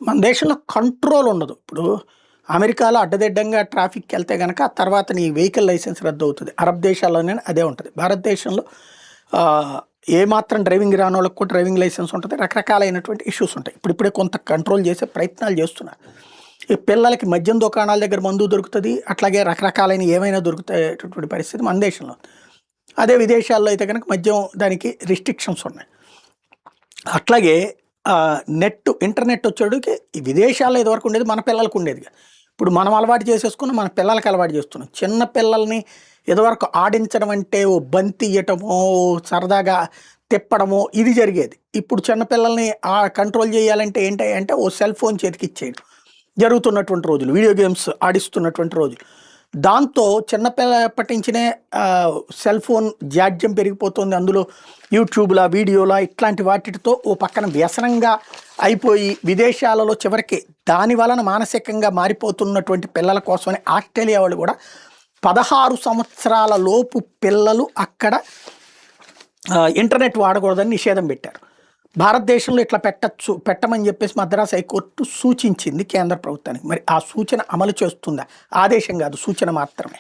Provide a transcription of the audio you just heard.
మన దేశంలో కంట్రోల్ ఉండదు. ఇప్పుడు అమెరికాలో అడ్డదిడ్డంగా ట్రాఫిక్‌కి ఎళ్తే గనక ఆ తర్వాత నీ వెహికల్ లైసెన్స్ రద్దవుతది. అరబ్ దేశాల్లోనే అదే ఉంటది. భారతదేశంలో ఆహ్, ఏమాత్రం డ్రైవింగ్ రానోళ్ళకి కూడా డ్రైవింగ్ లైసెన్స్ ఉంటది. రకరకాలైనటువంటి ఇష్యూస్ ఉంటాయి. ఇప్పుడిప్పుడే కొంత కంట్రోల్ చేసే ప్రయత్నాలు చేస్తున్నారు. ఈ పిల్లలకి మద్యం దుకాణాల దగ్గర మందు దొరుకుతది. అట్లాగే రకరకాలైన ఏమైనా దొరుకుతాయేటటువంటి పరిస్థితి మన దేశంలో ఉంది. అదే విదేశాల్లో అయితే గనక మద్యం దానికి రిస్ట్రిక్షన్స్ ఉన్నాయి. అట్లాగే ఇంటర్నెట్ వచ్చేటికి ఈ విదేశాల్లో ఇదివరకు ఉండేది మన పిల్లలకు ఉండేదిగా. ఇప్పుడు మనం అలవాటు చేసేసుకుని మన పిల్లలకి అలవాటు చేస్తున్నాం. చిన్న పిల్లల్ని ఇదివరకు ఆడించడం అంటే ఓ బంతి ఇయ్యటమో, సరదాగా తిప్పడమో ఇది జరిగేది. ఇప్పుడు చిన్న పిల్లల్ని కంట్రోల్ చేయాలంటే ఏంటి అంటే ఓ సెల్ ఫోన్ చేతికిచ్చేయడం. జరుగుతున్నటువంటి రోజులు. వీడియో గేమ్స్ ఆడిస్తున్నటువంటి రోజులు. దాంతో చిన్న పిల్లప్పటి నుంచినే సెల్ ఫోన్ జాడ్యం పెరిగిపోతుంది. అందులో యూట్యూబ్‌లా, వీడియోలా ఇట్లాంటి వాటిటితో ఓ పక్కన వ్యసనంగా అయిపోయి విదేశాలలో చివరికి దాని వలన మానసికంగా మారిపోతున్నటువంటి పిల్లల కోసమని ఆస్ట్రేలియా వాళ్ళు కూడా 16 సంవత్సరాల లోపు పిల్లలు అక్కడ ఇంటర్నెట్ వాడకూడదని నిషేధం పెట్టారు. భారతదేశంలో ఇట్లా పెట్టమని చెప్పేసి మద్రాస్ హైకోర్టు సూచించింది కేంద్ర ప్రభుత్వానికి. మరి ఆ సూచన అమలు చేస్తుందా? ఆదేశం కాదు, సూచన మాత్రమే.